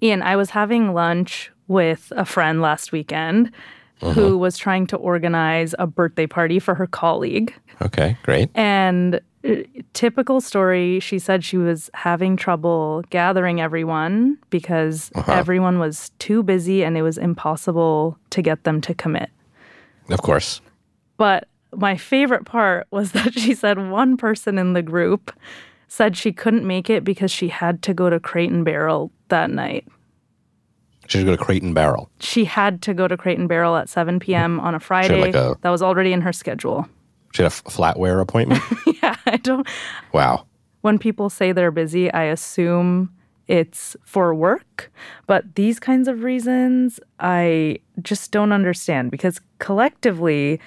Ian, I was having lunch with a friend last weekend who was trying to organize a birthday party for her colleague. Okay, great. And typical story, she said she was having trouble gathering everyone because everyone was too busy and it was impossible to get them to commit. Of course. But my favorite part was that she said one person in the group said she couldn't make it because she had to go to Crate and Barrel that night. She had to go to Crate and Barrel. She had to go to Crate and Barrel at 7 p.m. on a Friday. That was already in her schedule. She had a flatware appointment? Yeah, I don't... Wow. When people say they're busy, I assume it's for work. But these kinds of reasons, I just don't understand. Because collectively,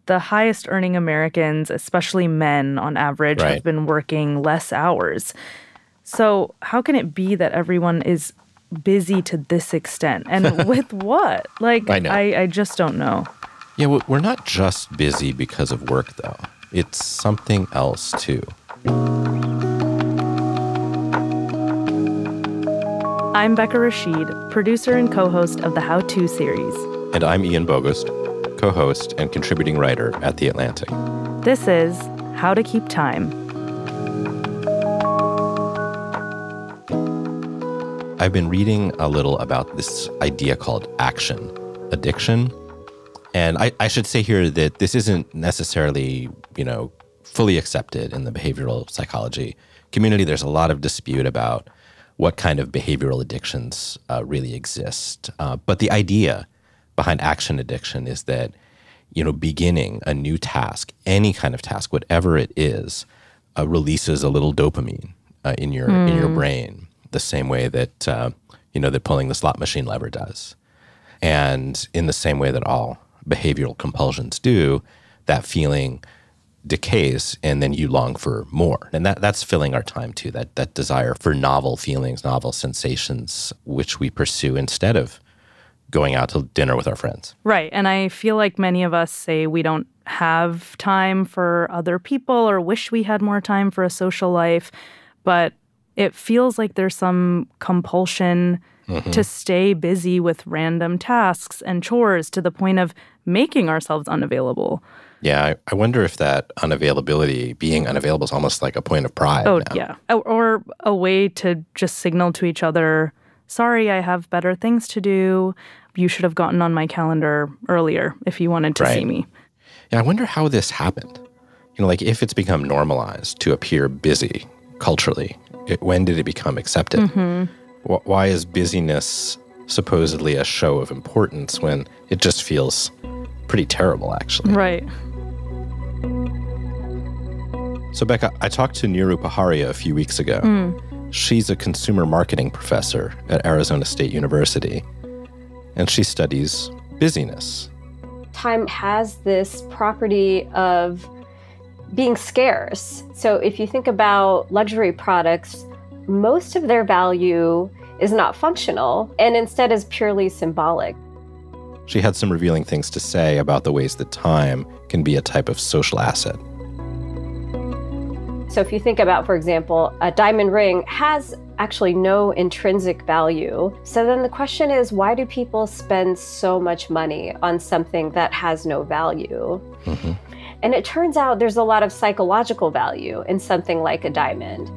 the highest earning Americans, especially men on average, have been working less hours. So how can it be that everyone is busy to this extent? And with what? Like, I just don't know. Yeah, well, we're not just busy because of work, though. It's something else, too. I'm Becca Rashid, producer and co-host of the How To series. And I'm Ian Bogost, co-host and contributing writer at The Atlantic. This is How to Keep Time. I've been reading a little about this idea called action addiction. And I should say here that this isn't necessarily, fully accepted in the behavioral psychology community. There's a lot of dispute about what kind of behavioral addictions really exist. But the idea behind action addiction is that, beginning a new task, any kind of task, whatever it is, releases a little dopamine in your brain. The same way that, that pulling the slot machine lever does. And in the same way that all behavioral compulsions do, that feeling decays and then you long for more. And that's filling our time too, that desire for novel feelings, novel sensations, which we pursue instead of going out to dinner with our friends. Right. And I feel like many of us say we don't have time for other people or wish we had more time for a social life. But it feels like there's some compulsion to stay busy with random tasks and chores to the point of making ourselves unavailable. Yeah, I wonder if that unavailability, being unavailable, is almost like a point of pride. Oh, now. Yeah. Or a way to just signal to each other, sorry, I have better things to do. You should have gotten on my calendar earlier if you wanted to see me. Yeah, I wonder how this happened. If it's become normalized to appear busy culturally, when did it become accepted? Why is busyness supposedly a show of importance when it just feels pretty terrible, actually? Right. So, Becca, I talked to Neeru Paharia a few weeks ago. She's a consumer marketing professor at Arizona State University, and she studies busyness. Time has this property of being scarce. So if you think about luxury products, most of their value is not functional and instead is purely symbolic. She had some revealing things to say about the ways that time can be a type of social asset. So if you think about, for example, a diamond ring has actually no intrinsic value. So then the question is, why do people spend so much money on something that has no value? And it turns out there's a lot of psychological value in something like a diamond.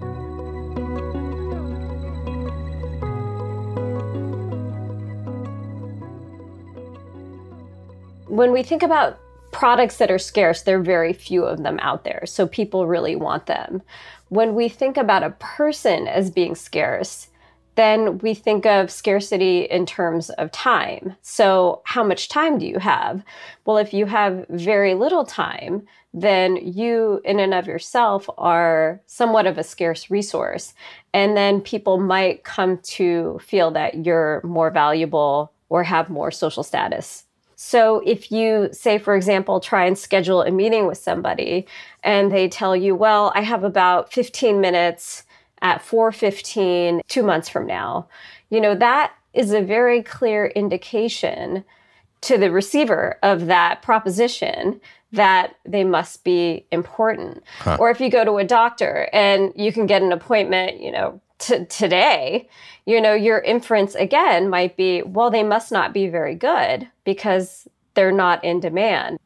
When we think about products that are scarce, there are very few of them out there, so people really want them. When we think about a person as being scarce, then we think of scarcity in terms of time. So how much time do you have? Well, if you have very little time, then you in and of yourself are somewhat of a scarce resource. And then people might come to feel that you're more valuable or have more social status. So if you say, for example, try and schedule a meeting with somebody and they tell you, well, I have about 15 minutes at 4:15 2 months from now, that is a very indication indication to the receiver of that proposition that they must be important. Or if you go to a doctor and you can get an appointment, today, your inference again might be, well, they must not be very good because they're not in demand.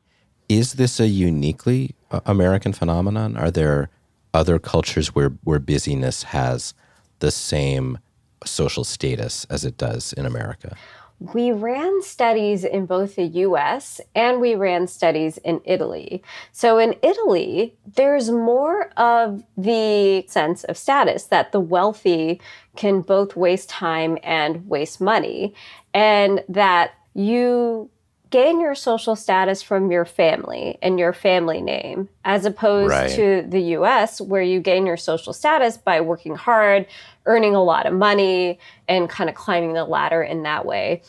Is this a uniquely American phenomenon? Are there other cultures where busyness has the same social status as it does in America? We ran studies in both the US and we ran studies in Italy. So in Italy, there's more of the sense of status that the wealthy can both waste time and waste money, and that you gain your social status from your family and your family name, as opposed to the US, where you gain your social status by working hard, earning a lot of money, and kind of climbing the ladder in that way.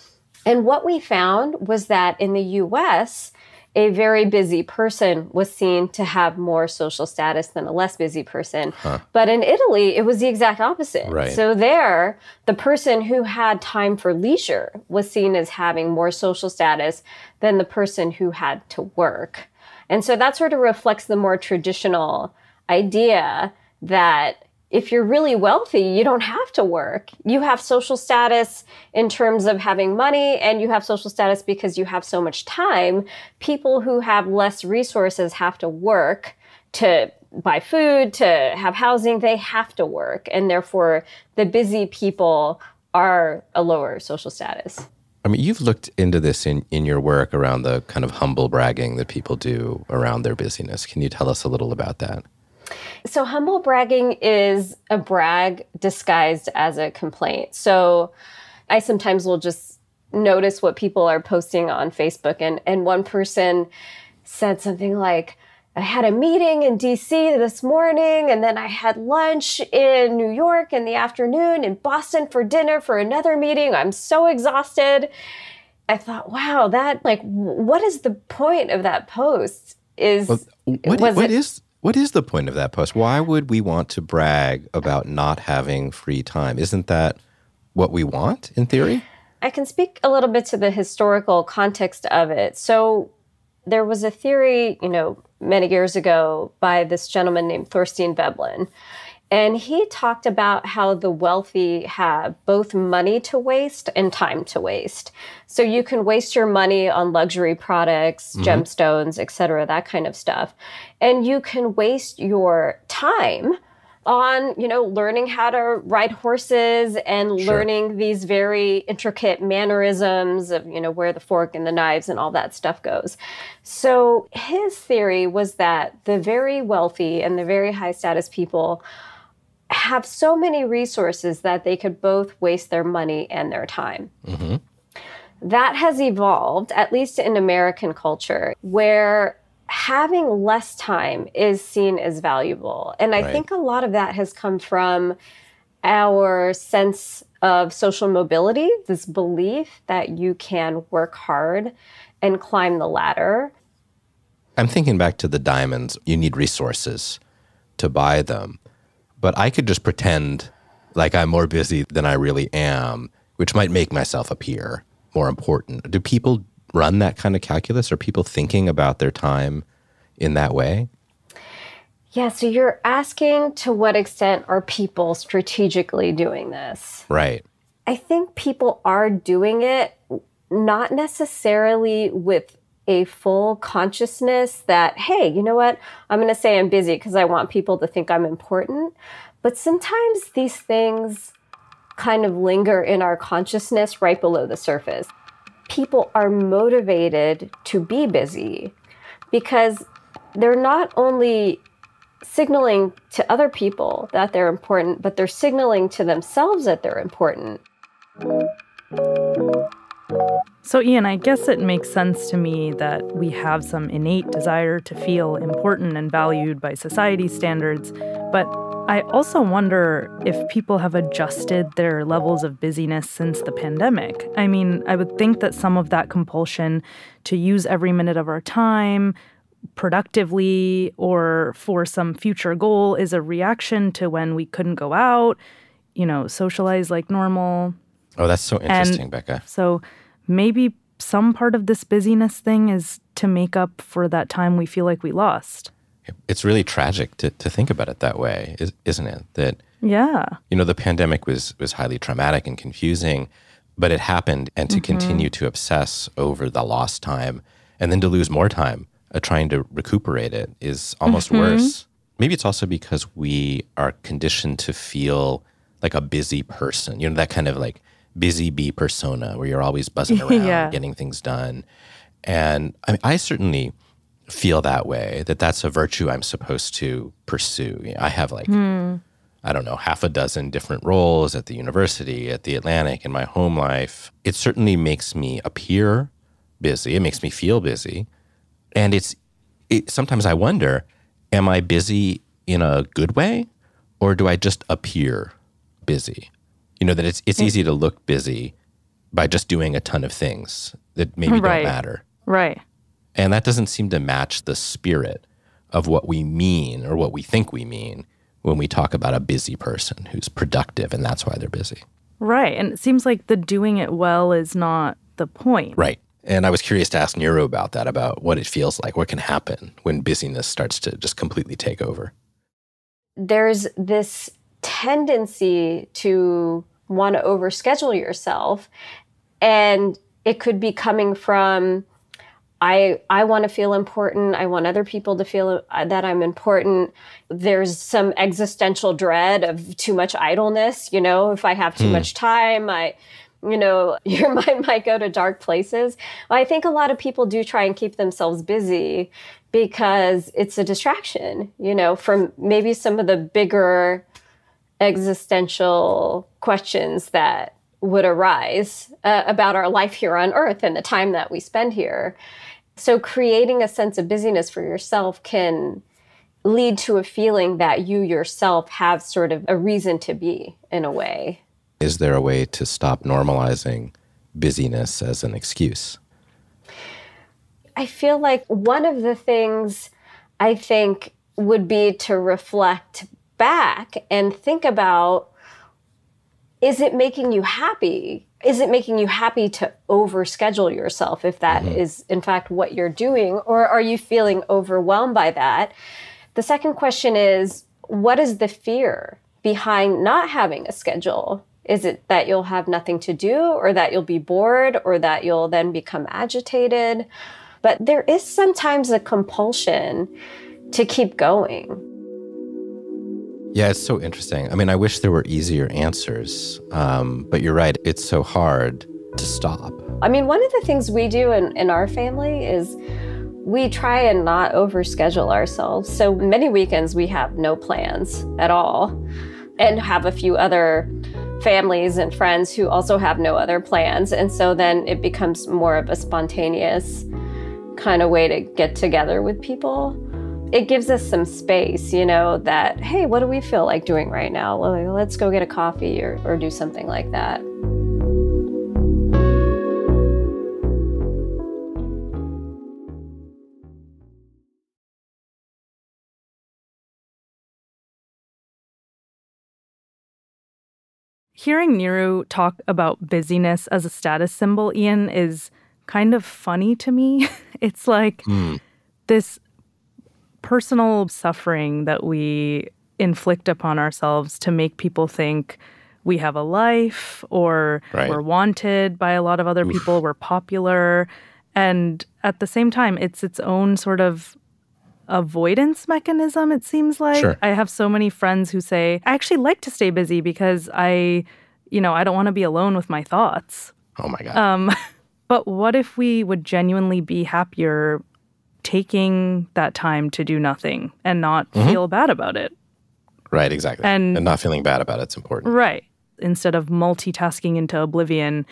And what we found was that in the US, a very busy person was seen to have more social status than a less busy person. But in Italy, it was the exact opposite. So there, the person who had time for leisure was seen as having more social status than the person who had to work. And so that sort of reflects the more traditional idea that if you're really wealthy, you don't have to work. You have social status in terms of having money, and you have social status because you have so much time. People who have less resources have to work to buy food, to have housing. They have to work. And therefore, the busy people are a lower social status. I mean, you've looked into this in your work around the kind of humble bragging that people do around their busyness. Can you tell us a little about that? So humble bragging is a brag disguised as a complaint. So I sometimes will just notice what people are posting on Facebook. And one person said something like, I had a meeting in DC this morning, and then I had lunch in New York in the afternoon, in Boston for dinner for another meeting. I'm so exhausted. I thought, wow, what is the point of that post? What is the point of that post? Why would we want to brag about not having free time? Isn't that what we want in theory? I can speak a little bit to the historical context of it. So there was a theory, many years ago by this gentleman named Thorstein Veblen. And he talked about how the wealthy have both money to waste and time to waste. So you can waste your money on luxury products, gemstones, et cetera, that kind of stuff. And you can waste your time on, learning how to ride horses and learning these very intricate mannerisms of, where the fork and the knives and all that stuff goes. So his theory was that the very wealthy and the very high status people have so many resources that they could both waste their money and their time. That has evolved, at least in American culture, where having less time is seen as valuable. And I think a lot of that has come from our sense of social mobility, this belief that you can work hard and climb the ladder. I'm thinking back to the diamonds. You need resources to buy them. But I could just pretend like I'm more busy than I really am, which might make myself appear more important. Do people run that kind of calculus? Are people thinking about their time in that way? Yeah, so you're asking to what extent are people strategically doing this? Right. I think people are doing it, not necessarily with a full consciousness that, hey, you know what? I'm going to say I'm busy because I want people to think I'm important. But sometimes these things kind of linger in our consciousness right below the surface. People are motivated to be busy because they're not only signaling to other people that they're important, but they're signaling to themselves that they're important. So, Ian, I guess it makes sense to me that we have some innate desire to feel important and valued by society standards, but I also wonder if people have adjusted their levels of busyness since the pandemic. I mean, I would think that some of that compulsion to use every minute of our time productively or for some future goal is a reaction to when we couldn't go out, socialize like normal. Oh, that's so interesting, Becca. So maybe some part of this busyness thing is to make up for that time we feel like we lost. It's really tragic to think about it that way, isn't it? That Yeah. You know, the pandemic was highly traumatic and confusing, but it happened. And to continue to obsess over the lost time and then to lose more time trying to recuperate it is almost worse. Maybe it's also because we are conditioned to feel like a busy person, you know, that kind of like busy bee persona where you're always buzzing around, getting things done. And I certainly feel that way, that's a virtue I'm supposed to pursue. You know, I have like, I don't know, half a dozen different roles at the university, at the Atlantic, in my home life. It certainly makes me appear busy. It makes me feel busy. And sometimes I wonder, am I busy in a good way, or do I just appear busy? You know, that it's easy to look busy by just doing a ton of things that maybe don't matter. Right. And that doesn't seem to match the spirit of what we mean or what we think we mean when we talk about a busy person who's productive and that's why they're busy. Right. And it seems like the doing it well is not the point. Right. And I was curious to ask Neeru about that, about what it feels like, what can happen when busyness starts to just completely take over. There's this tendency to want to overschedule yourself. And it could be coming from, I want to feel important. I want other people to feel that I'm important. There's some existential dread of too much idleness. You know, if I have too much time, your mind might go to dark places. Well, I think a lot of people do try and keep themselves busy because it's a distraction, you know, from maybe some of the bigger existential questions that would arise about our life here on Earth and the time that we spend here. So creating a sense of busyness for yourself can lead to a feeling that you yourself have sort of a reason to be, in a way. Is there a way to stop normalizing busyness as an excuse? I feel like one of the things I think would be to reflect back and think about, is it making you happy? Is it making you happy to overschedule yourself, if that is in fact what you're doing, or are you feeling overwhelmed by that? The second question is, what is the fear behind not having a schedule? Is it that you'll have nothing to do, or that you'll be bored, or that you'll then become agitated? But there is sometimes a compulsion to keep going. Yeah, it's so interesting. I mean, I wish there were easier answers, but you're right. It's so hard to stop. I mean, one of the things we do in our family is we try and not overschedule ourselves. So many weekends we have no plans at all, and have a few other families and friends who also have no other plans. And so then it becomes more of a spontaneous kind of way to get together with people. It gives us some space, you know, that, hey, what do we feel like doing right now? Well, let's go get a coffee or do something like that. Hearing Neeru talk about busyness as a status symbol, Ian, is kind of funny to me. It's like this personal suffering that we inflict upon ourselves to make people think we have a life, or we're wanted by a lot of other people, we're popular. And at the same time, it's its own sort of avoidance mechanism, it seems like. Sure. I have so many friends who say, I actually like to stay busy because I don't want to be alone with my thoughts. Oh my God. But what if we would genuinely be happier taking that time to do nothing and not feel bad about it? Right, exactly. And not feeling bad about it's important. Right. Instead of multitasking into oblivion,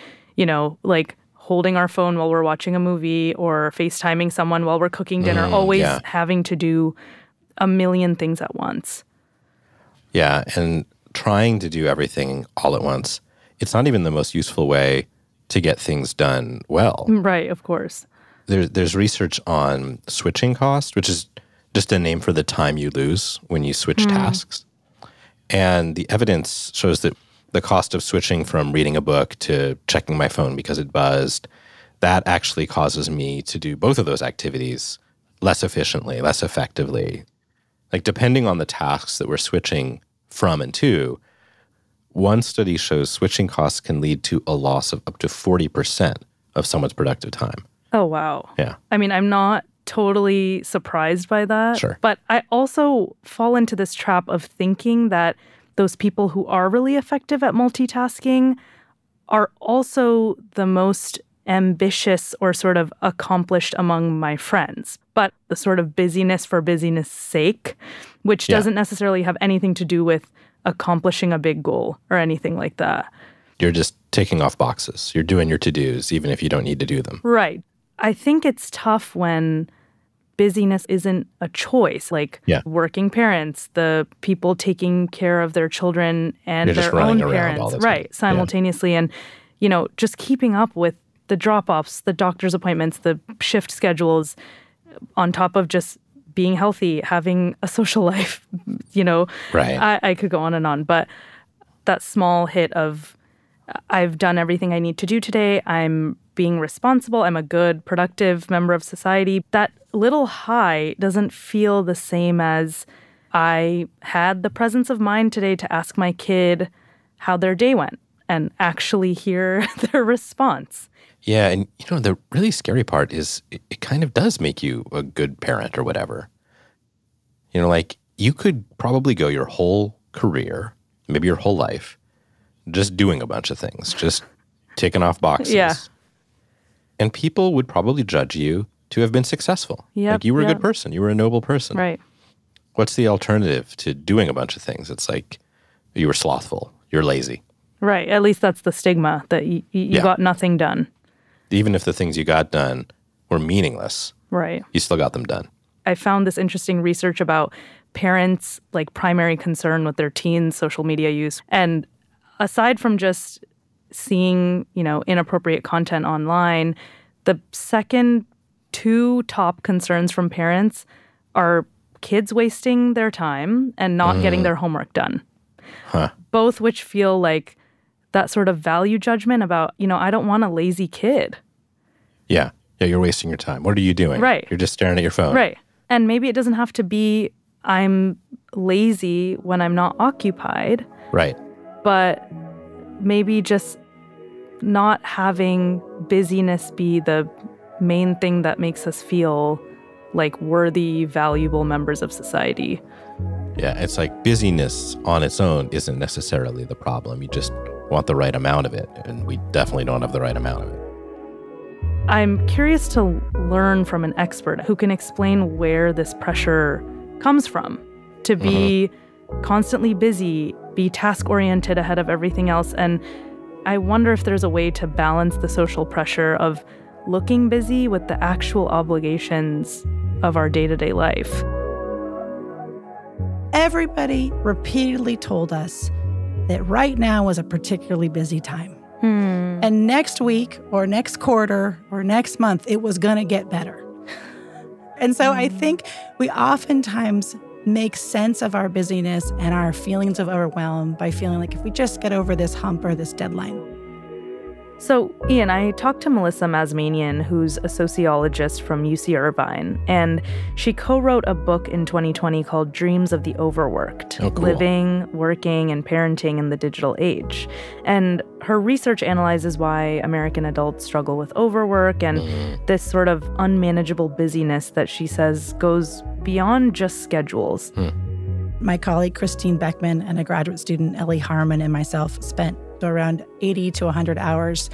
like holding our phone while we're watching a movie or FaceTiming someone while we're cooking dinner, always having to do a million things at once. Yeah, and trying to do everything all at once, it's not even the most useful way to get things done well. Right, of course. There's research on switching cost, which is just a name for the time you lose when you switch tasks. And the evidence shows that the cost of switching from reading a book to checking my phone because it buzzed, that actually causes me to do both of those activities less efficiently, less effectively. Like, depending on the tasks that we're switching from, and to, one study shows switching costs can lead to a loss of up to 40% of someone's productive time. Oh, wow. Yeah. I mean, I'm not totally surprised by that. Sure. But I also fall into this trap of thinking that those people who are really effective at multitasking are also the most ambitious or sort of accomplished among my friends. But the sort of busyness for busyness' sake, which doesn't necessarily have anything to do with accomplishing a big goal or anything like that. You're just ticking off boxes. You're doing your to-dos, even if you don't need to do them. Right. I think it's tough when busyness isn't a choice, like working parents, the people taking care of their children and their own parents, right, simultaneously. And, you know, just keeping up with the drop-offs, the doctor's appointments, the shift schedules, on top of just being healthy, having a social life, you know. Right. I could go on, but that small hit of I've done everything I need to do today, I'm being responsible, I'm a good, productive member of society, that little high doesn't feel the same as I had the presence of mind today to ask my kid how their day went and actually hear their response. Yeah, and you know, the really scary part is it kind of does make you a good parent or whatever. You know, like you could probably go your whole career, maybe your whole life, just doing a bunch of things, just ticking off boxes. Yeah. And people would probably judge you to have been successful. Like you were a good person, you were a noble person. Right. What's the alternative to doing a bunch of things? It's like you were slothful, you're lazy. Right. At least that's the stigma, that you got nothing done. Even if the things you got done were meaningless, right, you still got them done. I found this interesting research about parents' like primary concern with their teens' social media use. And aside from just seeing, you know, inappropriate content online, the second two top concerns from parents are kids wasting their time and not getting their homework done. Both which feel like that sort of value judgment about, you know, I don't want a lazy kid. Yeah, you're wasting your time. What are you doing? Right. You're just staring at your phone. Right. And maybe it doesn't have to be I'm lazy when I'm not occupied. Right. But maybe just not having busyness be the main thing that makes us feel like worthy, valuable members of society. Yeah, it's like busyness on its own isn't necessarily the problem. You just want the right amount of it, and we definitely don't have the right amount of it. I'm curious to learn from an expert who can explain where this pressure comes from, to be constantly busy, be task-oriented ahead of everything else. And I wonder if there's a way to balance the social pressure of looking busy with the actual obligations of our day-to-day life. Everybody repeatedly told us that right now was a particularly busy time. And next week or next quarter or next month, it was going to get better. And so I think we oftentimes make sense of our busyness and our feelings of overwhelm by feeling like if we just get over this hump or this deadline. So, Ian, I talked to Melissa Mazmanian, who's a sociologist from UC Irvine, and she co-wrote a book in 2020 called Dreams of the Overworked, Living, Working, and Parenting in the Digital Age. And her research analyzes why American adults struggle with overwork and this sort of unmanageable busyness that she says goes beyond just schedules. My colleague, Christine Beckman, and a graduate student, Ellie Harmon, and myself spent around 80 to 100 hours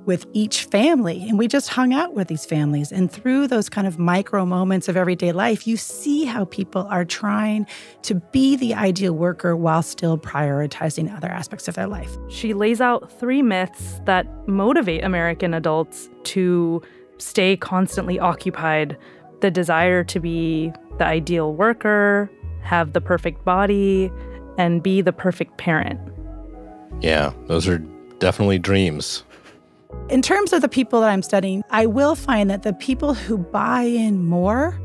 with each family. And we just hung out with these families. And through those kind of micro moments of everyday life, you see how people are trying to be the ideal worker while still prioritizing other aspects of their life. She lays out 3 myths that motivate American adults to stay constantly occupied: the desire to be the ideal worker, have the perfect body, and be the perfect parent. Yeah, those are definitely dreams. In terms of the people that I'm studying, I will find that the people who buy in more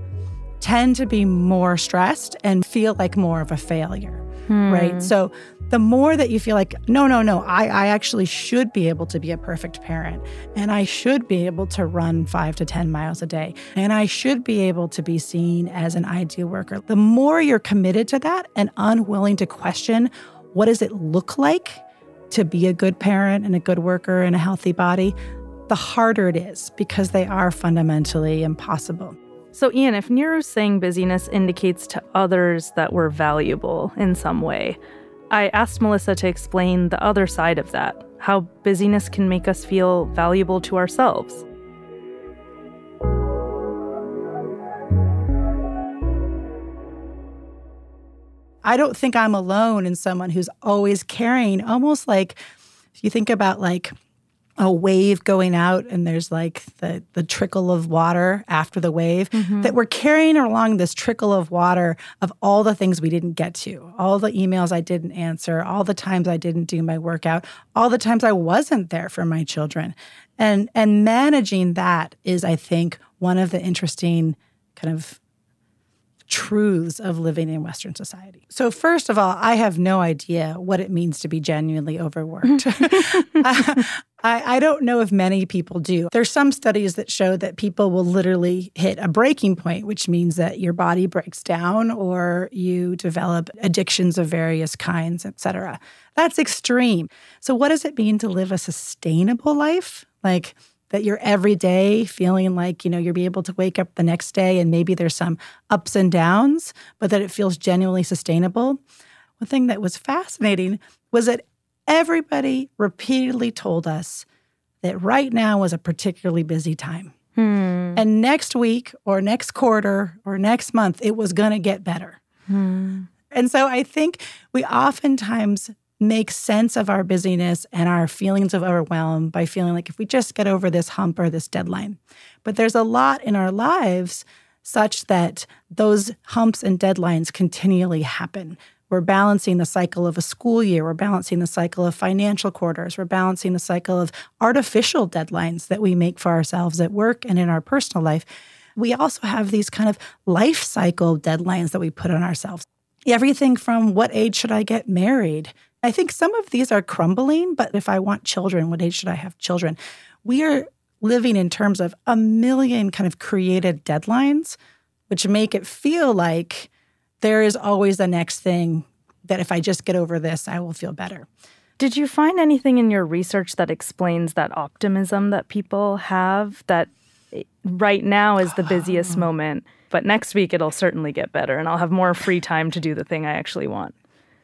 tend to be more stressed and feel like more of a failure, right? So The more that you feel like, no, I actually should be able to be a perfect parent, and I should be able to run 5 to 10 miles a day, and I should be able to be seen as an ideal worker. The more you're committed to that and unwilling to question, what does it look like to be a good parent and a good worker and a healthy body, the harder it is, because they are fundamentally impossible. So, Ian, if Neeru's saying busyness indicates to others that we're valuable in some way, I asked Melissa to explain the other side of that, how busyness can make us feel valuable to ourselves. I don't think I'm alone in someone who's always carrying, almost like, if you think about like a wave going out and there's like the trickle of water after the wave, that we're carrying along this trickle of water of all the things we didn't get to, all the emails I didn't answer, all the times I didn't do my workout, all the times I wasn't there for my children. And managing that is, I think, one of the interesting kind of truths of living in Western society. So first of all, I have no idea what it means to be genuinely overworked. I don't know if many people do. There's some studies that show that people will literally hit a breaking point, which means that your body breaks down or you develop addictions of various kinds, et cetera. That's extreme. So what does it mean to live a sustainable life? Like that you're every day feeling like, you'll be able to wake up the next day and maybe there's some ups and downs, but that it feels genuinely sustainable. One thing that was fascinating was that everybody repeatedly told us that right now was a particularly busy time. And next week or next quarter or next month, it was going to get better. And so I think we oftentimes make sense of our busyness and our feelings of overwhelm by feeling like if we just get over this hump or this deadline. But there's a lot in our lives such that those humps and deadlines continually happen. We're balancing the cycle of a school year. We're balancing the cycle of financial quarters. We're balancing the cycle of artificial deadlines that we make for ourselves at work and in our personal life. We also have these kind of life cycle deadlines that we put on ourselves. Everything from what age should I get married? I think some of these are crumbling, but if I want children, what age should I have children? We are living in terms of a million kind of created deadlines, which make it feel like there is always the next thing that if I just get over this, I will feel better. Did you find anything in your research that explains that optimism that people have, that right now is the busiest moment, but next week it'll certainly get better and I'll have more free time to do the thing I actually want?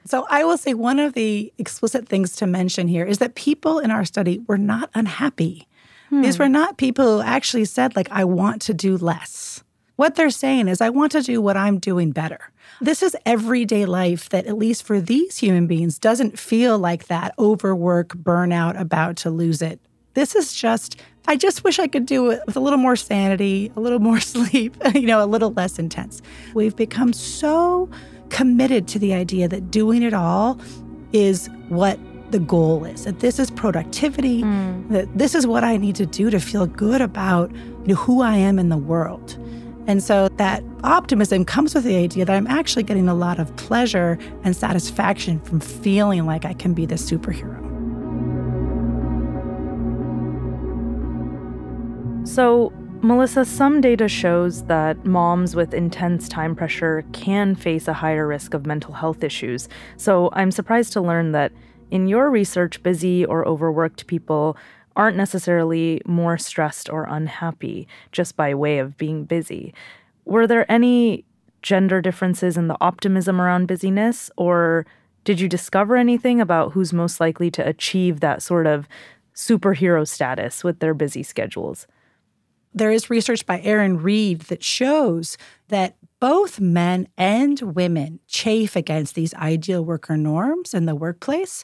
So I will say one of the explicit things to mention here is that people in our study were not unhappy. These were not people who actually said, like, I want to do less. What they're saying is, I want to do what I'm doing better. This is everyday life that, at least for these human beings, doesn't feel like that overwork, burnout, about to lose it. This is just, I just wish I could do it with a little more sanity, a little more sleep, a little less intense. We've become so committed to the idea that doing it all is what the goal is, that this is productivity, that this is what I need to do to feel good about who I am in the world. And so that optimism comes with the idea that I'm actually getting a lot of pleasure and satisfaction from feeling like I can be this superhero. So, Melissa, some data shows that moms with intense time pressure can face a higher risk of mental health issues. So I'm surprised to learn that in your research, busy or overworked people aren't necessarily more stressed or unhappy just by way of being busy. Were there any gender differences in the optimism around busyness, or did you discover anything about who's most likely to achieve that sort of superhero status with their busy schedules? There is research by Erin Reed that shows that both men and women chafe against these ideal worker norms in the workplace,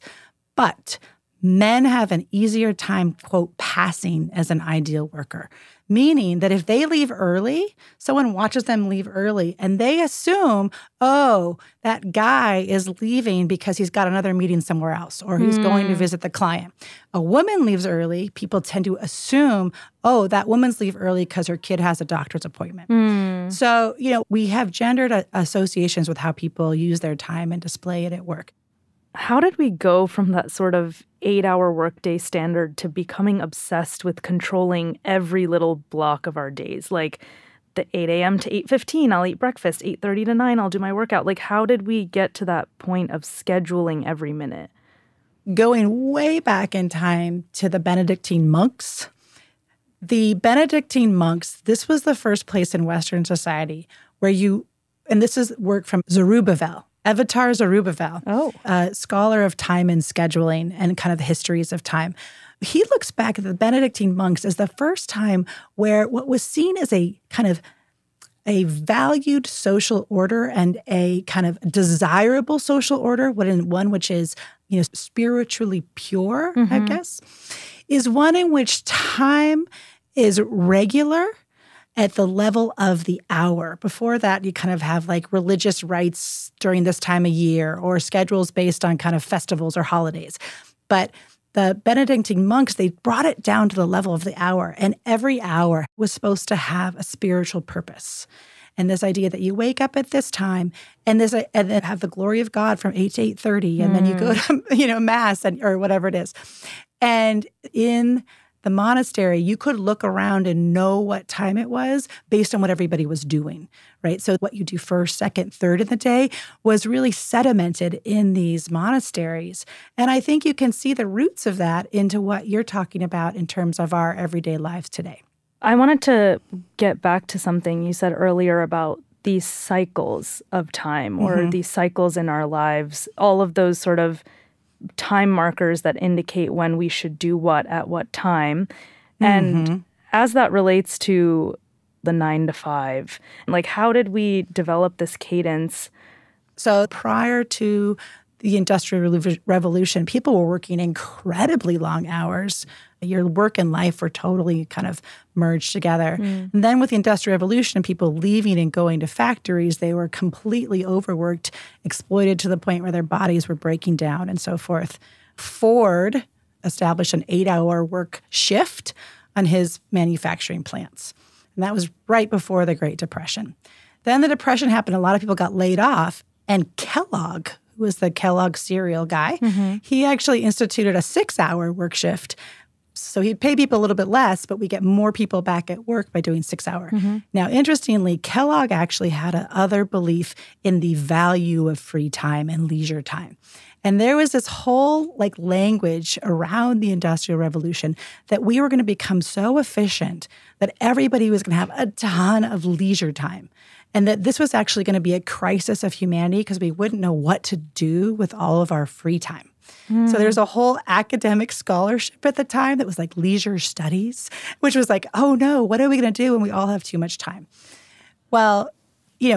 but men have an easier time, quote, passing as an ideal worker, meaning that if they leave early, someone watches them leave early and they assume, oh, that guy is leaving because he's got another meeting somewhere else or he's going to visit the client. A woman leaves early, people tend to assume, oh, that woman's leave early because her kid has a doctor's appointment. So, we have gendered associations with how people use their time and display it at work. How did we go from that sort of 8-hour workday standard to becoming obsessed with controlling every little block of our days? Like the 8 a.m. to 8:15, I'll eat breakfast. 8:30 to 9, I'll do my workout. Like, how did we get to that point of scheduling every minute? Going way back in time to the Benedictine monks. The Benedictine monks, this was the first place in Western society where and this is work from Zerubbabel, Evitar Zerubbabel, a scholar of time and scheduling and kind of the histories of time. He looks back at the Benedictine monks as the first time where what was seen as a kind of a valued social order and a kind of desirable social order, one which is, spiritually pure, I guess, is one in which time is regular at the level of the hour. Before that, you kind of have like religious rites during this time of year or schedules based on kind of festivals or holidays. But the Benedictine monks, they brought it down to the level of the hour, and every hour was supposed to have a spiritual purpose. And this idea that you wake up at this time and then have the glory of God from 8 to 8:30, and then you go to mass or whatever it is. And in the monastery, you could look around and know what time it was based on what everybody was doing, right? So what you do first, second, third in the day was really sedimented in these monasteries. And I think you can see the roots of that into what you're talking about in terms of our everyday lives today. I wanted to get back to something you said earlier about these cycles of time or these cycles in our lives, all of those sort of time markers that indicate when we should do what at what time. And as that relates to the 9 to 5, like how did we develop this cadence? So prior to the Industrial Revolution, people were working incredibly long hours. Your work and life were totally kind of merged together. And then with the Industrial Revolution, people leaving and going to factories, they were completely overworked, exploited to the point where their bodies were breaking down and so forth. Ford established an 8-hour work shift on his manufacturing plants. And that was right before the Great Depression. Then the Depression happened. A lot of people got laid off. And Kellogg, who was the Kellogg cereal guy, he actually instituted a 6-hour work shift. So he'd pay people a little bit less, but we get more people back at work by doing 6-hour. Now, interestingly, Kellogg actually had another belief in the value of free time and leisure time. And there was this whole language around the Industrial Revolution that we were going to become so efficient that everybody was going to have a ton of leisure time. And that this was actually going to be a crisis of humanity because we wouldn't know what to do with all of our free time. So there's a whole academic scholarship at the time that was like leisure studies, which was like, oh no, what are we going to do when we all have too much time? Well,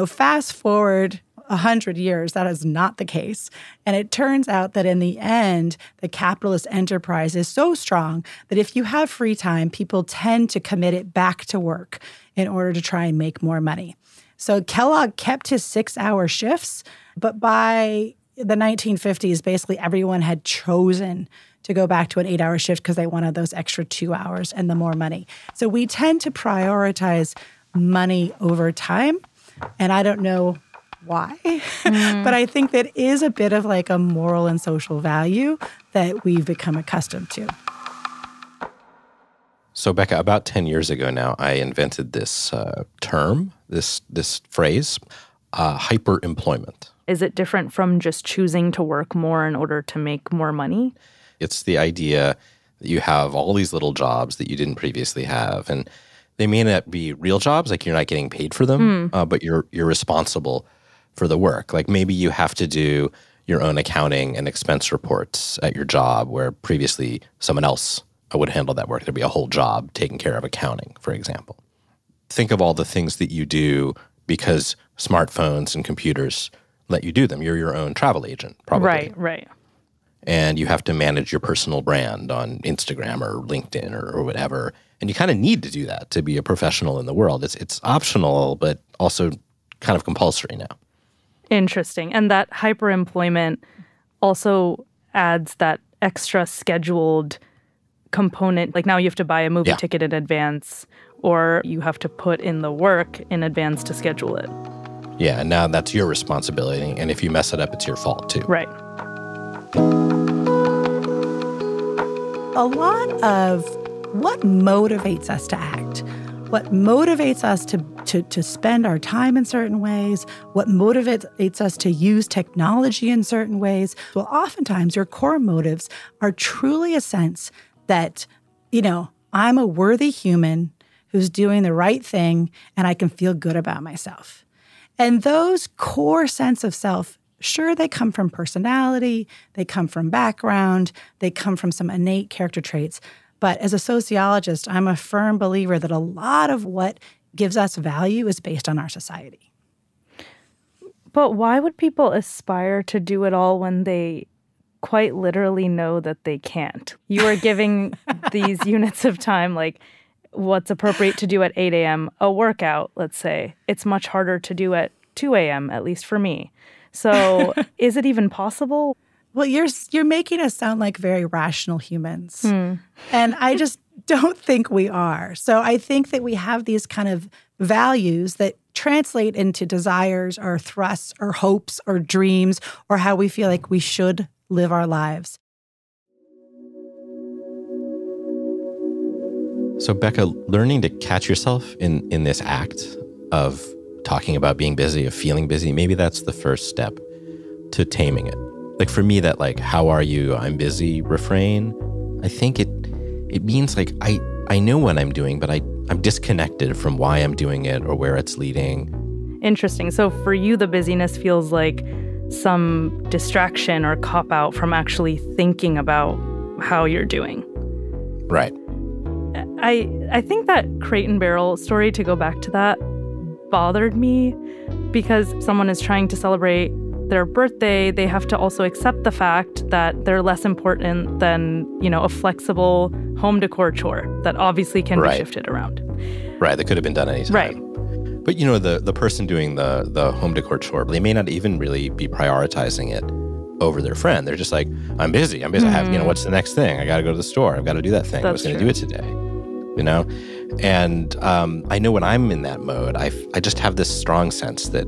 fast forward 100 years, that is not the case. And it turns out that in the end, the capitalist enterprise is so strong that if you have free time, people tend to commit it back to work in order to try and make more money. So Kellogg kept his 6-hour shifts, but by the 1950s, basically everyone had chosen to go back to an 8-hour shift because they wanted those extra 2 hours and the more money. So we tend to prioritize money over time, and I don't know why, but I think that is a bit of like a moral and social value that we've become accustomed to. So, Becca, about 10 years ago now, I invented this term, this phrase, hyper-employment. Is it different from just choosing to work more in order to make more money? It's the idea that you have all these little jobs that you didn't previously have. And they may not be real jobs, like you're not getting paid for them, but you're responsible for the work. Like maybe you have to do your own accounting and expense reports at your job where previously someone else would handle that work. There'd be a whole job taking care of accounting, for example. Think of all the things that you do because smartphones and computers let you do them. You're your own travel agent, probably. Right. And you have to manage your personal brand on Instagram or LinkedIn or whatever. And you kind of need to do that to be a professional in the world. It's optional, but also kind of compulsory now. Interesting. And that hyper-employment also adds that extra scheduled component. Like now you have to buy a movie ticket in advance, or you have to put in the work in advance to schedule it. Yeah, and now that's your responsibility. And if you mess it up, it's your fault too. Right. A lot of what motivates us to act, what motivates us to spend our time in certain ways, what motivates us to use technology in certain ways. Well, oftentimes your core motives are truly a sense that, I'm a worthy human who's doing the right thing and I can feel good about myself. And those core sense of self, sure, they come from personality, they come from background, they come from some innate character traits. But as a sociologist, I'm a firm believer that a lot of what gives us value is based on our society. But why would people aspire to do it all when they quite literally know that they can't? You are giving these units of time, like what's appropriate to do at 8 a.m., a workout, let's say. It's much harder to do at 2 a.m., at least for me. So is it even possible? Well, you're making us sound like very rational humans. And I just don't think we are. So I think that we have these kind of values that translate into desires or thrusts or hopes or dreams or how we feel like we should live our lives. So Becca, learning to catch yourself in this act of talking about being busy, of feeling busy, maybe that's the first step to taming it. Like for me, that like, how are you? I'm busy refrain. I think it means like, I know what I'm doing, but I'm disconnected from why I'm doing it or where it's leading. Interesting. So for you, the busyness feels like some distraction or cop-out from actually thinking about how you're doing. Right. I think that Crate and Barrel story, to go back to that, bothered me because someone is trying to celebrate their birthday. They have to also accept the fact that they're less important than, a flexible home decor chore that obviously can be shifted around. Right. That could have been done anytime. Right. But, the person doing the home decor chore, they may not even really be prioritizing it over their friend. They're just like, I'm busy. I have, what's the next thing? I got to go to the store. I've got to do that thing. I was going to do it today. And I know when I'm in that mode, I just have this strong sense that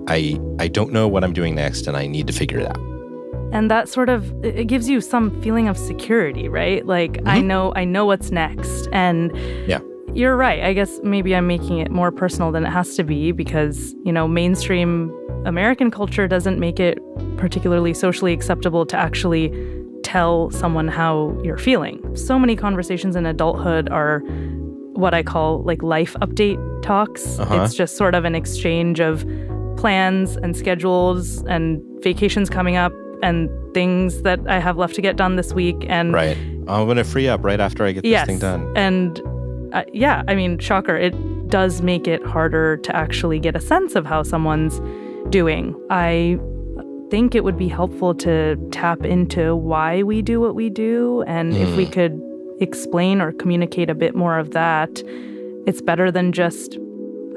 I don't know what I'm doing next and I need to figure it out. And that sort of, it gives you some feeling of security, right? Like, I know what's next. And you're right. I guess maybe I'm making it more personal than it has to be because, mainstream American culture doesn't make it particularly socially acceptable to actually tell someone how you're feeling. So many conversations in adulthood are what I call like life update talks. It's just sort of an exchange of plans and schedules and vacations coming up and things that I have left to get done this week. And right. I'm going to free up right after I get this thing done. And shocker, it does make it harder to actually get a sense of how someone's doing. I think it would be helpful to tap into why we do what we do. And if we could explain or communicate a bit more of that, it's better than just,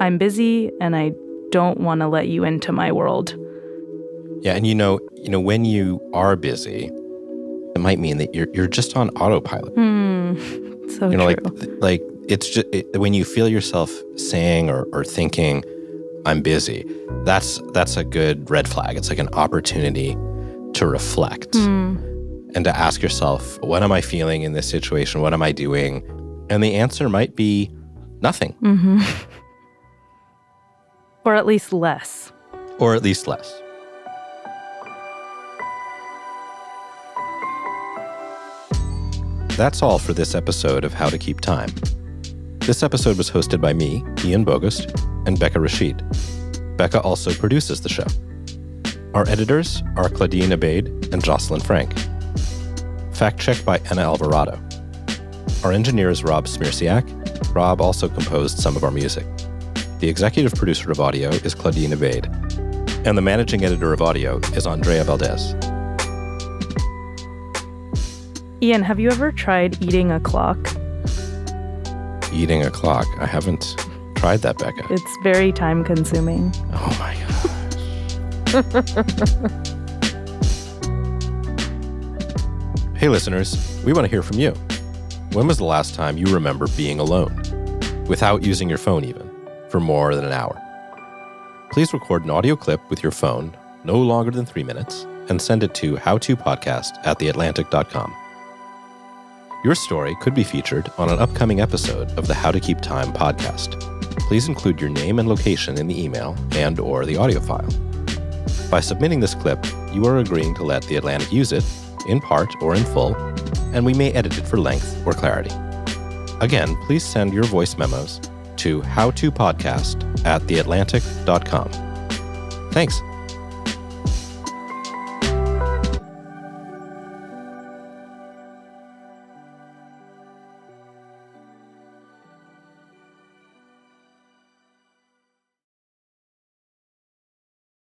I'm busy and I don't want to let you into my world. Yeah, and when you are busy, it might mean that you're just on autopilot. So true. Like it's just when you feel yourself saying or thinking, I'm busy, that's a good red flag. It's like an opportunity to reflect and to ask yourself, what am I feeling in this situation? What am I doing? And the answer might be nothing. Or at least less. That's all for this episode of How to Keep Time. This episode was hosted by me, Ian Bogost, and Becca Rashid. Becca also produces the show. Our editors are Claudine Ebeid and Jocelyn Frank. Fact-checked by Ena Alvarado. Our engineer is Rob Smierciak. Rob also composed some of our music. The executive producer of audio is Claudine Ebeid. And the managing editor of audio is Andrea Valdez. Ian, have you ever tried eating a clock? Eating a clock? I haven't tried that, Becca. It's very time-consuming. Oh my gosh. Hey listeners, we want to hear from you. When was the last time you remember being alone? Without using your phone even, for more than an hour? Please record an audio clip with your phone, no longer than 3 minutes, and send it to howtopodcast@theatlantic.com. Your story could be featured on an upcoming episode of the How to Keep Time podcast. Please include your name and location in the email and/or the audio file. By submitting this clip, you are agreeing to let The Atlantic use it, in part or in full, and we may edit it for length or clarity. Again, please send your voice memos to howtopodcast@theatlantic.com. Thanks.